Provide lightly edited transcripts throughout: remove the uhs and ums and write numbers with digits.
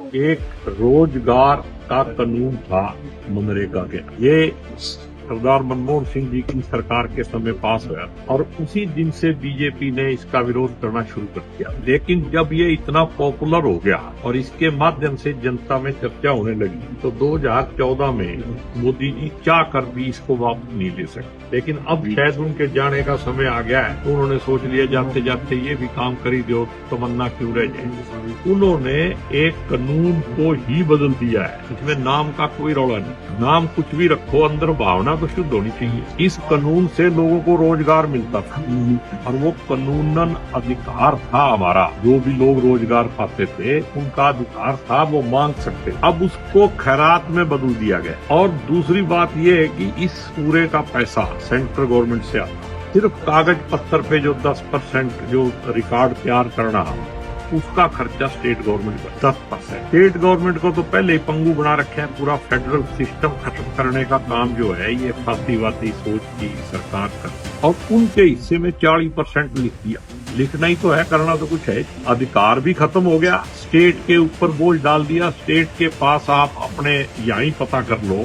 एक रोजगार का कानून था मनरेगा के, ये सरदार मनमोहन सिंह जी की सरकार के समय पास हुआ और उसी दिन से बीजेपी ने इसका विरोध करना शुरू कर दिया। लेकिन जब ये इतना पॉपुलर हो गया और इसके माध्यम से जनता में चर्चा होने लगी तो 2014 में मोदी जी चाह कर भी इसको वापस नहीं ले सकते। लेकिन अब शायद उनके जाने का समय आ गया है तो उन्होंने सोच लिया जाते जाते ये भी काम कर ही दो, तमन्ना क्यों रह जाए। उन्होंने एक कानून को ही बदल दिया है, इसमें नाम का कोई रौला नहीं, नाम कुछ भी रखो, अंदर भावना तो शुद्ध होनी चाहिए। इस कानून से लोगों को रोजगार मिलता था और वो कानूनन अधिकार था हमारा, जो भी लोग रोजगार पाते थे उनका अधिकार था, वो मांग सकते। अब उसको खैरात में बदल दिया गया। और दूसरी बात ये है कि इस पूरे का पैसा सेंट्रल गवर्नमेंट से आता, सिर्फ कागज पत्थर पे जो 10% जो रिकॉर्ड तैयार करना उसका खर्चा स्टेट गवर्नमेंट का 10%। स्टेट गवर्नमेंट को तो पहले ही पंगु बना रखे हैं। पूरा फेडरल सिस्टम खत्म करने का काम जो है ये फासीवादी सोच की सरकार कर, और उनके हिस्से में 40% लिख दिया। लिखना ही तो है, करना तो कुछ है। अधिकार भी खत्म हो गया, स्टेट के ऊपर बोझ डाल दिया। स्टेट के पास आप अपने यहीं पता कर लो,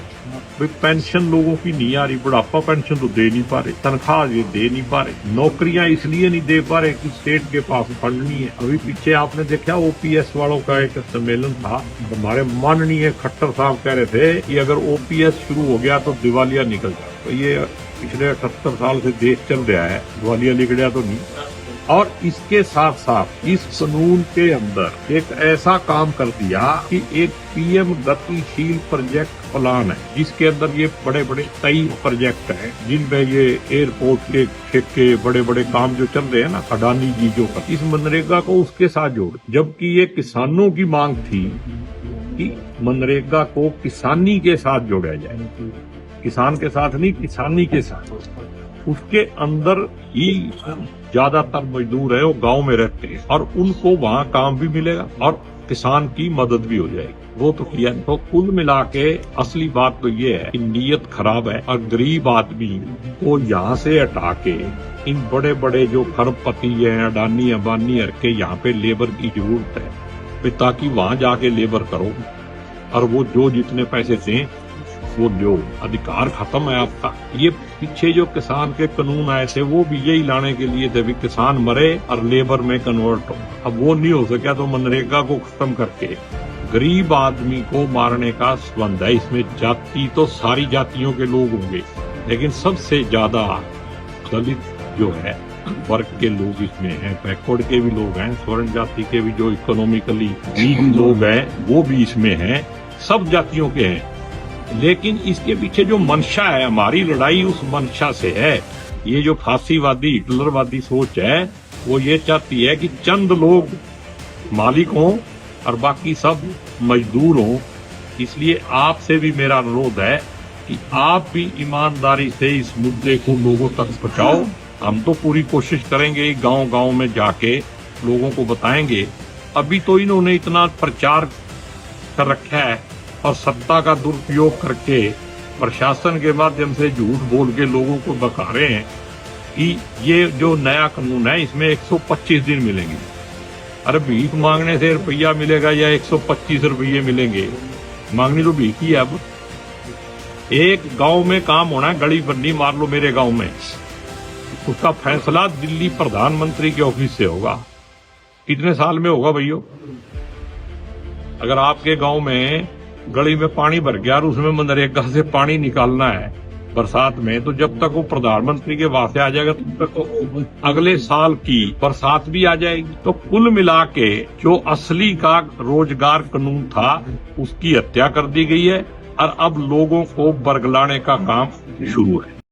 पेंशन लोगों की नहीं आ रही, बुढ़ापा पेंशन तो दे नहीं पा रहे, तनख्वाह ये दे नहीं पा रहे, नौकरियां इसलिए नहीं दे पा रहे कि स्टेट के पास फंड नहीं है। अभी पीछे आपने देखा ओपीएस वालों का एक सम्मेलन था, हमारे माननीय खट्टर साहब कह रहे थे कि अगर ओपीएस शुरू हो गया तो दिवालिया निकल जाए। तो ये पिछले 78 साल से देश चल रहा है, दिवालिया निकला तो नहीं। और इसके साथ साथ इस कानून के अंदर एक ऐसा काम कर दिया कि एक पीएम गतिशील प्रोजेक्ट प्लान है, जिसके अंदर ये बड़े बड़े कई प्रोजेक्ट हैं, जिनमें ये एयरपोर्ट के ठेके बड़े बड़े काम जो चल रहे हैं ना, अडानी जी जो कर, इस मनरेगा को उसके साथ जोड़। जबकि ये किसानों की मांग थी कि मनरेगा को किसानी के साथ जोड़ा जाए, किसान के साथ नहीं, किसानी के साथ। उसके अंदर ही ज्यादातर मजदूर है वो गांव में रहते हैं और उनको वहाँ काम भी मिलेगा और किसान की मदद भी हो जाएगी। वो तो किया। तो कुल मिला के असली बात तो ये है कि नीयत खराब है और गरीब आदमी को यहाँ से हटा के इन बड़े बड़े जो खरबपति हैं, अडानी अंबानी के यहाँ पे लेबर की जरूरत है, ताकि वहाँ जाके लेबर करो और वो जो जितने पैसे दें वो लो। अधिकार खत्म है आपका। ये पीछे जो किसान के कानून आए थे वो भी यही लाने के लिए थे, भी किसान मरे और लेबर में कन्वर्ट हो। अब वो नहीं हो सका तो मनरेगा को खत्म करके गरीब आदमी को मारने का संबंध है। इसमें जाति तो सारी जातियों के लोग होंगे, लेकिन सबसे ज्यादा दलित जो है वर्ग के लोग इसमें हैं, बैकवर्ड के भी लोग हैं, स्वर्ण जाति के भी जो इकोनॉमिकली वीक लोग हैं वो भी इसमें हैं, सब जातियों के हैं। लेकिन इसके पीछे जो मंशा है, हमारी लड़ाई उस मंशा से है। ये जो फांसीवादी हिटलरवादी सोच है वो ये चाहती है कि चंद लोग मालिक हों और बाकी सब मजदूर हों। इसलिए आपसे भी मेरा अनुरोध है कि आप भी ईमानदारी से इस मुद्दे को लोगों तक पहुंचाओ। हम तो पूरी कोशिश करेंगे, गांव-गांव में जाके लोगों को बताएंगे। अभी तो इन्होंने इतना प्रचार कर रखा है और सत्ता का दुरुपयोग करके प्रशासन के माध्यम से झूठ बोल के लोगों को बता रहे हैं कि ये जो नया कानून है इसमें 125 दिन मिलेंगे। अरे भीख मांगने से रुपया मिलेगा या 125 रुपये मिलेंगे? मांगनी तो भीख ही है। अब एक गांव में काम होना है, गली बननी मार लो मेरे गांव में, उसका फैसला दिल्ली प्रधानमंत्री के ऑफिस से होगा। कितने साल में होगा भैया? अगर आपके गांव में गली में पानी भर गया और उसमें मनरेगा से पानी निकालना है बरसात में, तो जब तक वो प्रधानमंत्री के वास्ते आ जाएगा तब तक तो अगले साल की बरसात भी आ जाएगी। तो कुल मिला के जो असली का रोजगार कानून था उसकी हत्या कर दी गई है और अब लोगों को बरगलाने का काम शुरू है।